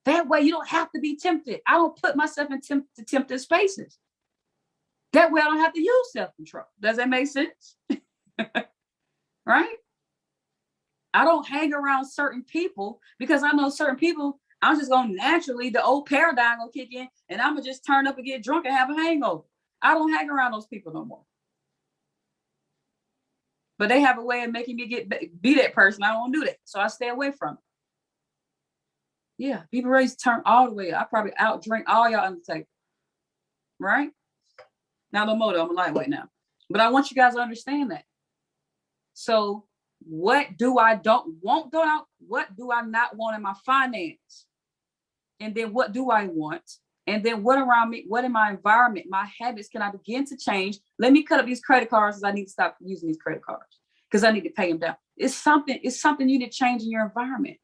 That way you don't have to be tempted. I don't put myself in tempted spaces. That way I don't have to use self-control. Does that make sense? Right? I don't hang around certain people because I know certain people, I'm just going to naturally, the old paradigm will kick in and I'm going to just turn up and get drunk and have a hangover. I don't hang around those people no more. But they have a way of making me be that person. I don't do that. So I stay away from it. Yeah, people ready to turn all the way. I probably out drink all y'all on the table. Right? Now, no more though, I'm a lightweight now. But I want you guys to understand that. So what do I don't want? What do I not want in my finance? And then what do I want? And then what around me, what in my environment, my habits can I begin to change? Let me cut up these credit cards because I need to stop using these credit cards because I need to pay them down. It's something you need to change in your environment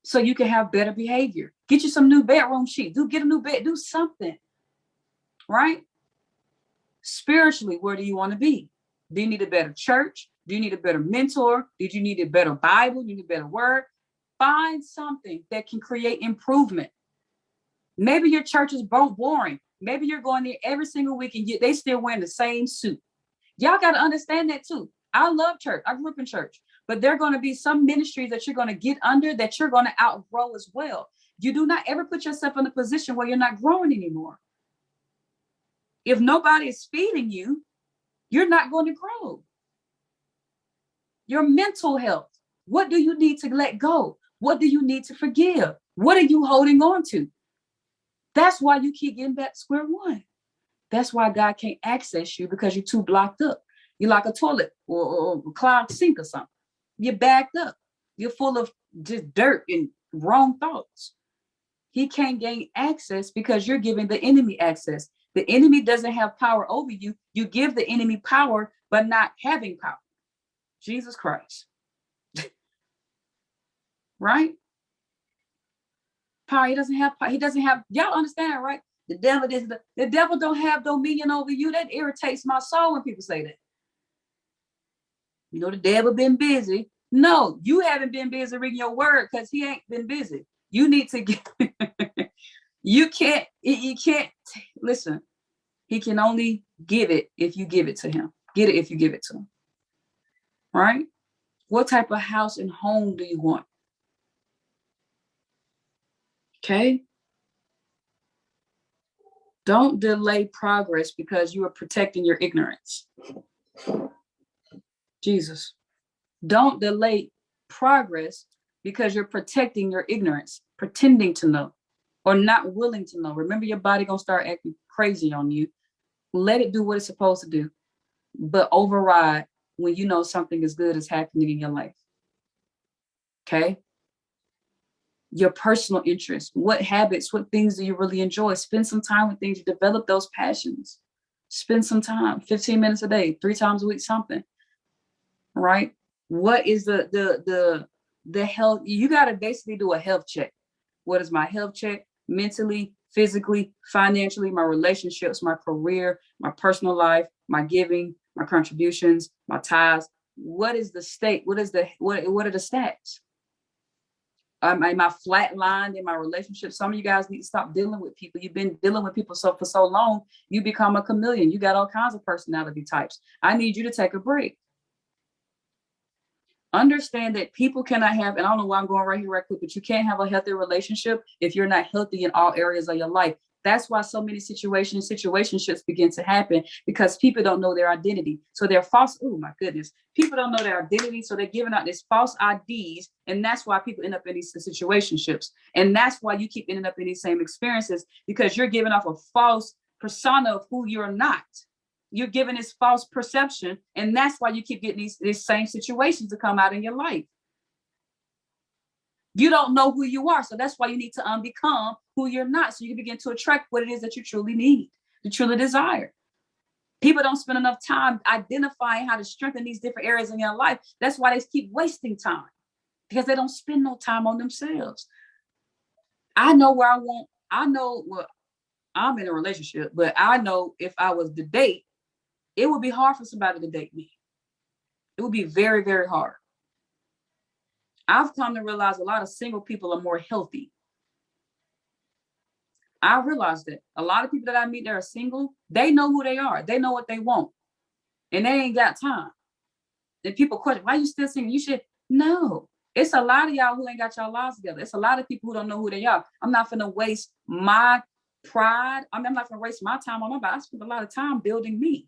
so you can have better behavior. Get you some new bedroom sheets. Get a new bed. Do something. Right? Spiritually, where do you want to be? Do you need a better church? Do you need a better mentor? Did you need a better Bible? Do you need a better word? Find something that can create improvement. Maybe your church is boring. Maybe you're going there every single week and they still wearing the same suit. Y'all got to understand that too. I love church. I grew up in church, but there are going to be some ministries that you're going to get under that you're going to outgrow as well. You do not ever put yourself in a position where you're not growing anymore. If nobody is feeding you, you're not going to grow. Your mental health. What do you need to let go? What do you need to forgive? What are you holding on to? That's why you keep getting back to square one. That's why God can't access you, because you're too blocked up. You're like a toilet or a clogged sink or something. You're backed up. You're full of just dirt and wrong thoughts. He can't gain access because you're giving the enemy access. The enemy doesn't have power over you. You give the enemy power, but not having power. Jesus Christ. Right? Power. He doesn't have power. He doesn't have, y'all understand, right? The devil don't have dominion over you. That irritates my soul when people say that. You know, the devil been busy. No, you haven't been busy reading your word because he ain't been busy. You need to get, you can't, listen, he can only give it if you give it to him. Get it if you give it to him. Right? What type of house and home do you want? Okay? Don't delay progress because you are protecting your ignorance. Jesus. Don't delay progress because you're protecting your ignorance, pretending to know or not willing to know. Remember, your body gonna start acting crazy on you. Let it do what it's supposed to do, but override when you know something as good is happening in your life. Okay? Your personal interests, what habits, what things do you really enjoy? Spend some time with things, you develop those passions. Spend some time, 15 minutes a day, 3 times a week, something. Right? What is the health? You got to basically do a health check. What is my health check? Mentally, physically, financially, my relationships, my career, my personal life, my giving, my contributions, my tithes. What is the state? What are the stats? Am I flatlined in my relationship? Some of you guys need to stop dealing with people. You've been dealing with people for so long, you become a chameleon. You got all kinds of personality types. I need you to take a break. Understand that people cannot have, and I don't know why I'm going right here right quick, but you can't have a healthy relationship if you're not healthy in all areas of your life. That's why so many situationships begin to happen, because people don't know their identity. So they're false. Oh my goodness. People don't know their identity. So they're giving out these false IDs. And that's why people end up in these situationships. And that's why you keep ending up in these same experiences, because you're giving off a false persona of who you're not. You're giving this false perception. And that's why you keep getting these same situations to come out in your life. You don't know who you are. So that's why you need to unbecome who you're not. So you can begin to attract what it is that you truly need, you truly desire. People don't spend enough time identifying how to strengthen these different areas in your life. That's why they keep wasting time, because they don't spend no time on themselves. I know where I know, well, I'm in a relationship, but I know if I was to date, it would be hard for somebody to date me. It would be very, very hard. I've come to realize a lot of single people are more healthy. I realized that a lot of people that I meet that are single, they know who they are. They know what they want. And they ain't got time. And people question, why are you still single? You should know. It's a lot of y'all who ain't got y'all lives together. It's a lot of people who don't know who they are. I'm not going to waste my pride. I'm not going to waste my time on my body. I spent a lot of time building me.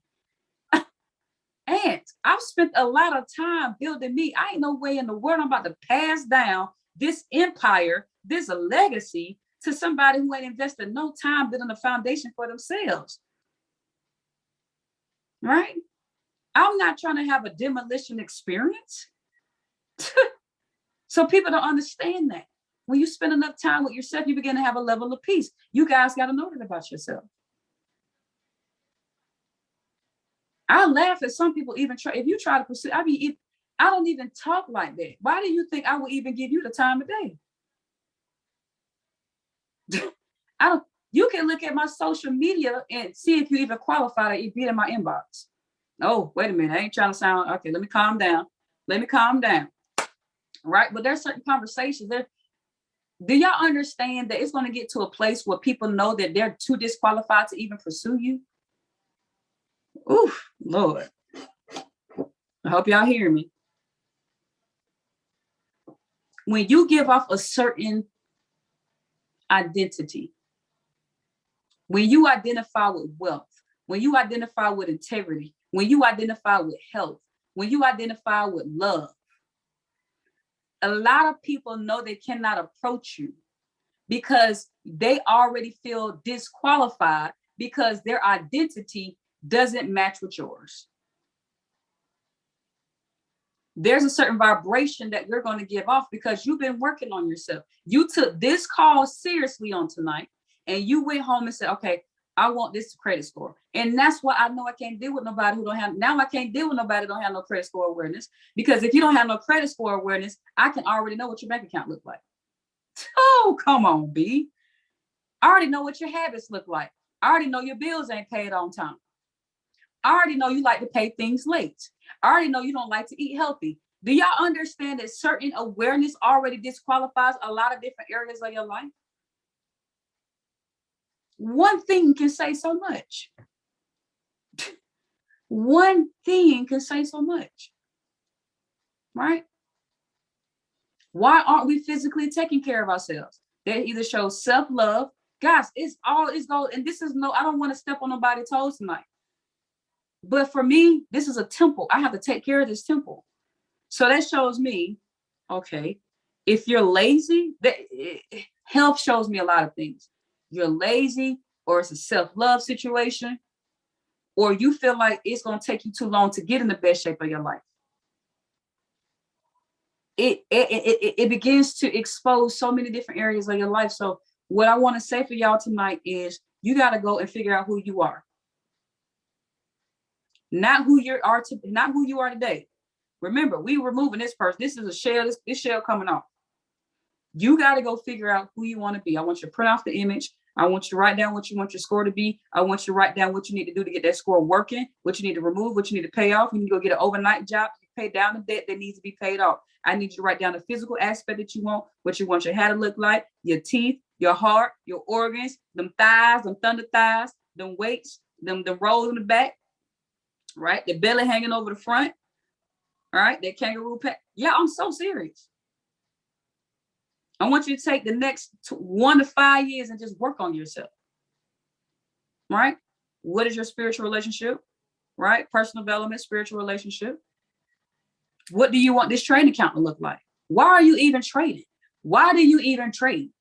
And I've spent a lot of time building me. I ain't no way in the world I'm about to pass down this empire, this legacy to somebody who ain't invested no time building a foundation for themselves. Right? I'm not trying to have a demolition experience. So people don't understand that. When you spend enough time with yourself, you begin to have a level of peace. You guys got to know that about yourself. I laugh at some people even try, if you try to pursue, I don't even talk like that. Why do you think I would even give you the time of day? You can look at my social media and see if you even qualify to be in my inbox. Oh, wait a minute. I ain't trying to sound, okay, let me calm down. Right? But there's certain conversations there. Do y'all understand that it's going to get to a place where people know that they're too disqualified to even pursue you? Oof, Lord. I hope y'all hear me. When you give off a certain identity, when you identify with wealth, when you identify with integrity, when you identify with health, when you identify with love, a lot of people know they cannot approach you because they already feel disqualified because their identity doesn't match with yours. There's a certain vibration that you're going to give off because you've been working on yourself. You took this call seriously on tonight and you went home and said, okay, I want this credit score. And that's why I know I can't deal with nobody who don't have, now I can't deal with nobody who don't have no credit score awareness, because if you don't have no credit score awareness, I can already know what your bank account look like. Oh, come on, B. I already know what your habits look like. I already know your bills ain't paid on time. I already know you like to pay things late. I already know you don't like to eat healthy. Do y'all understand that certain awareness already disqualifies a lot of different areas of your life? One thing can say so much. One thing can say so much, right? Why aren't we physically taking care of ourselves? That either shows self-love. Guys, it's go. And this is I don't want to step on nobody's toes tonight. But for me, this is a temple. I have to take care of this temple. So that shows me, okay, if you're lazy, health shows me a lot of things. You're lazy, or it's a self-love situation, or you feel like it's going to take you too long to get in the best shape of your life. It begins to expose so many different areas of your life. So what I want to say for y'all tonight is you got to go and figure out who you are. Not who you are today. Remember, we removing this person. This is a shell. This shell coming off. You got to go figure out who you want to be. I want you to print off the image. I want you to write down what you want your score to be. I want you to write down what you need to do to get that score working, what you need to remove, what you need to pay off. You need to go get an overnight job to pay down the debt that needs to be paid off. I need you to write down the physical aspect that you want, what you want your hair to look like, your teeth, your heart, your organs, them thighs, them thunder thighs, them weights, them rolls in the back, right? The belly hanging over the front, all right? That kangaroo pack. Yeah, I'm so serious. I want you to take the next 1 to 5 years and just work on yourself, right? What is your spiritual relationship, right? Personal development, spiritual relationship. What do you want this trading account to look like? Why are you even trading? Why do you even trade?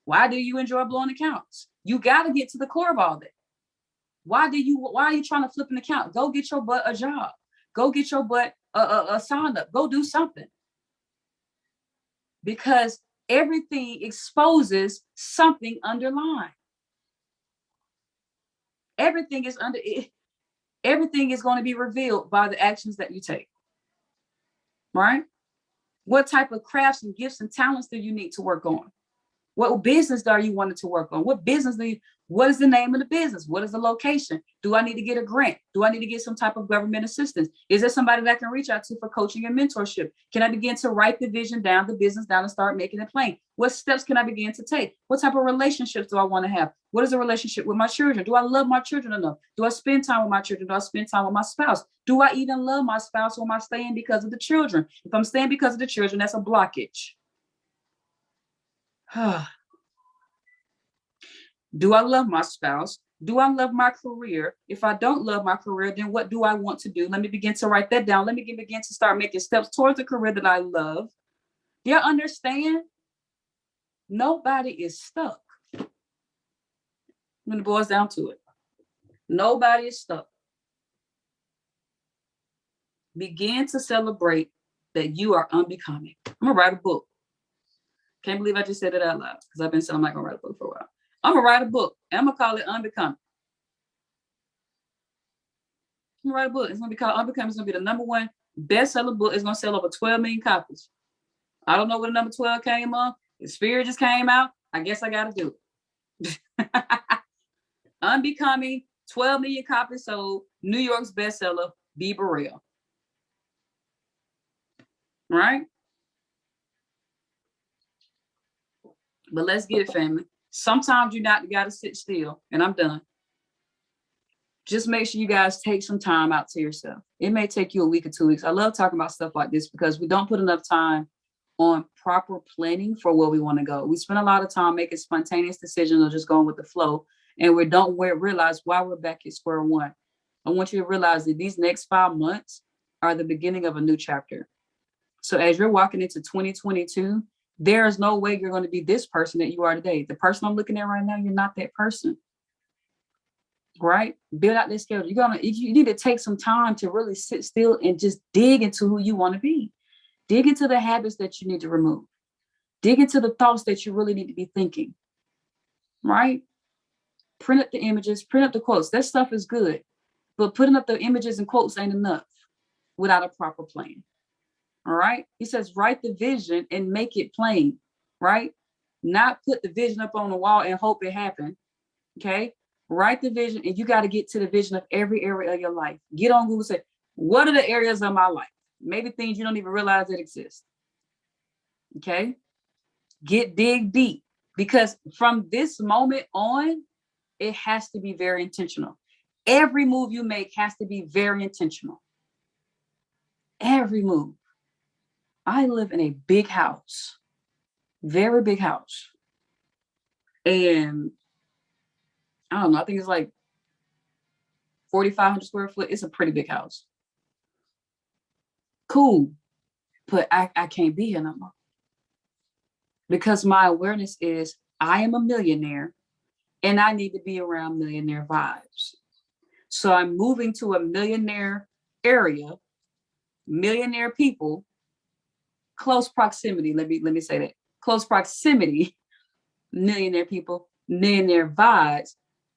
Why do you enjoy blowing accounts? You got to get to the core of all that. Why are you trying to flip an account? Go get your butt a job. Go get your butt a sign up. Go do something. Because everything exposes something underlying. Everything is going to be revealed by the actions that you take. Right? What type of crafts and gifts and talents do you need to work on? What business are you wanting to work on? What is the name of the business? What is the location? Do I need to get a grant? Do I need to get some type of government assistance? Is there somebody that I can reach out to for coaching and mentorship? Can I begin to write the vision down, the business down, and start making it plain? What steps can I begin to take? What type of relationships do I want to have? What is the relationship with my children? Do I love my children enough? Do I spend time with my children? Do I spend time with my spouse? Do I even love my spouse, or am I staying because of the children? If I'm staying because of the children, that's a blockage. Do I love my spouse? Do I love my career? If I don't love my career, then what do I want to do? Let me begin to write that down. Let me begin to start making steps towards the career that I love. Do you understand? Nobody is stuck. When it boils down to it, nobody is stuck. Begin to celebrate that you are unbecoming. I'm going to write a book. Can't believe I just said it out loud, because I've been saying I'm not going to write a book for a while. I'm going to write a book, and I'm going to call it Unbecoming. I'm going to write a book. It's going to be called Unbecoming. It's going to be the #1 bestseller book. It's going to sell over 12 million copies. I don't know where the number 12 came up. The spirit just came out. I guess I got to do it. Unbecoming, 12 million copies sold, New York's bestseller, Be Real. Right? But let's get it, family. Sometimes you not got to sit still, and I'm done. Just make sure you guys take some time out to yourself. It may take you a week or 2 weeks. I love talking about stuff like this because we don't put enough time on proper planning for where we want to go. We spend a lot of time making spontaneous decisions or just going with the flow, and we don't realize why we're back at square one. I want you to realize that these next 5 months are the beginning of a new chapter. So as you're walking into 2022, there is no way you're going to be this person that you are today. The person I'm looking at right now, you're not that person. Right? Build out this schedule. You need to take some time to really sit still and just dig into who you want to be. Dig into the habits that you need to remove. Dig into the thoughts that you really need to be thinking. Right? Print up the images, print up the quotes. That stuff is good. But putting up the images and quotes ain't enough without a proper plan. All right. He says, write the vision and make it plain. Right? Not put the vision up on the wall and hope it happen. Okay. Write the vision, and you got to get to the vision of every area of your life. Get on Google and say, what are the areas of my life? Maybe things you don't even realize that exist. Okay. Dig deep, because from this moment on, it has to be very intentional. Every move you make has to be very intentional. Every move. I live in a big house, very big house. And I don't know, I think it's like 4,500 square foot. It's a pretty big house. Cool. But I can't be here no more. Because my awareness is I am a millionaire and I need to be around millionaire vibes. So I'm moving to a millionaire area, millionaire people, close proximity. Let me say that. Close proximity, millionaire people, millionaire vibes,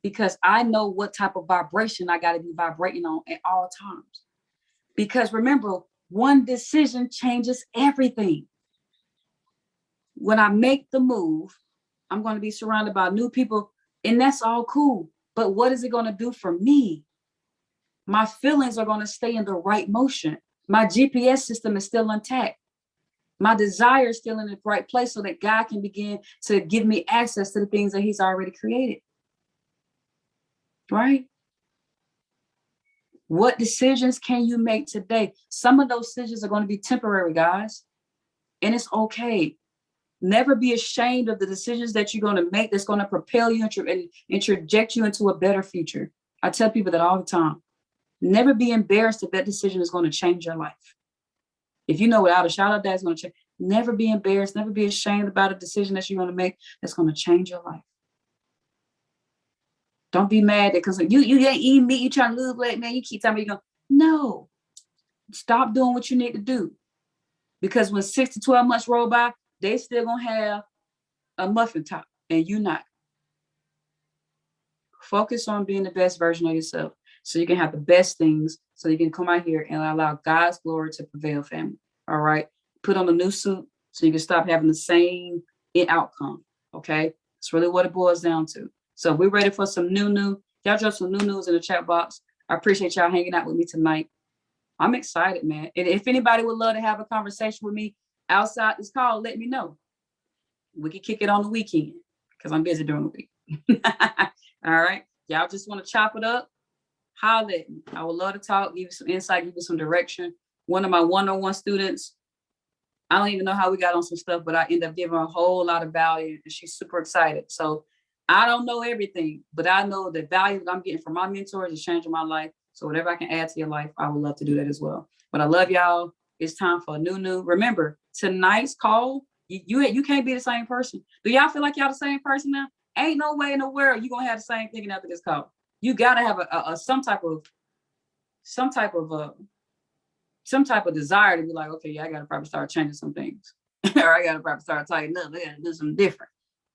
because I know what type of vibration I got to be vibrating on at all times. Because remember, one decision changes everything. When I make the move, I'm going to be surrounded by new people, and that's all cool. But what is it going to do for me? My feelings are going to stay in the right motion. My GPS system is still intact. My desire is still in the right place so that God can begin to give me access to the things that he's already created. Right? What decisions can you make today? Some of those decisions are going to be temporary, guys. And it's okay. Never be ashamed of the decisions that you're going to make that's going to propel you and traject you into a better future. I tell people that all the time. Never be embarrassed if that decision is going to change your life. If you know without a shadow of doubt it's going to change, never be embarrassed, never be ashamed about a decision that you're going to make that's going to change your life. Don't be mad because you ain't eating meat, you trying to lose weight, man. You keep telling me you're going, no. Stop doing what you need to do. Because when 6 to 12 months roll by, they still going to have a muffin top and you not. Focus on being the best version of yourself so you can have the best things, so you can come out here and allow God's glory to prevail, family. All right. Put on a new suit so you can stop having the same outcome. Okay. That's really what it boils down to. So we're ready for some new. Y'all drop some new news in the chat box. I appreciate y'all hanging out with me tonight. I'm excited, man. And if anybody would love to have a conversation with me outside this call, let me know. We can kick it on the weekend because I'm busy during the week. All right. Y'all just want to chop it up? Holler at me. I would love to talk, give you some insight, give you some direction. One of my one-on-one students, I don't even know how we got on some stuff, but I end up giving her a whole lot of value and she's super excited. So I don't know everything, but I know the value that I'm getting from my mentors is changing my life. So whatever I can add to your life, I would love to do that as well. But I love y'all. It's time for a new. Remember, tonight's call, you can't be the same person. Do y'all feel like y'all the same person now? Ain't no way in the world you're gonna have the same thing after this call. You gotta have some type of desire to be like, okay, yeah, I gotta probably start changing some things, or I gotta probably start tightening up. I gotta do something different.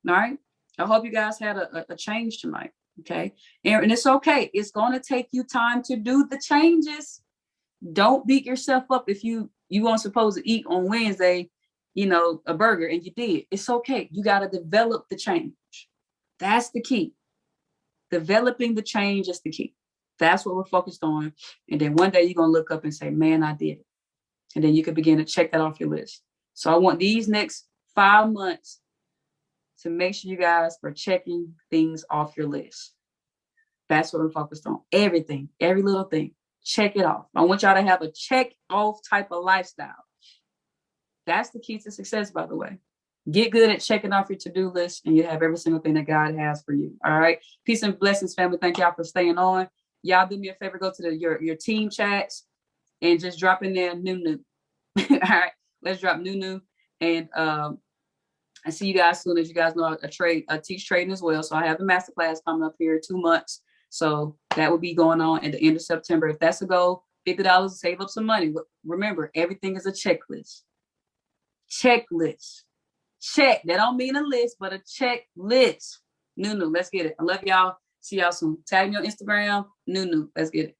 All right. I hope you guys had a change tonight. Okay. And it's okay. It's going to take you time to do the changes. Don't beat yourself up if you weren't supposed to eat on Wednesday, a burger and you did. It's okay. You got to develop the change. That's the key. Developing the change is the key. That's what we're focused on. And then one day you're going to look up and say, man, I did it. And then you can begin to check that off your list. So I want these next 5 months to make sure you guys are checking things off your list. That's what we're focused on. Everything, every little thing. Check it off. I want y'all to have a check off type of lifestyle. That's the key to success, by the way. Get good at checking off your to-do list, and you have every single thing that God has for you. All right. Peace and blessings, family. Thank y'all for staying on. Y'all do me a favor, go to your team chats and just drop in there new. All right. Let's drop new. And I see you guys soon. As you guys know, I teach trading as well. So I have the masterclass coming up here in 2 months. So that will be going on at the end of September. If that's a goal, $50 to save up some money. But remember, everything is a checklist. Checklist. Check. That don't mean a list, but a checklist. Nunu, let's get it. I love y'all. See y'all soon. Tag me on Instagram. Nunu, let's get it.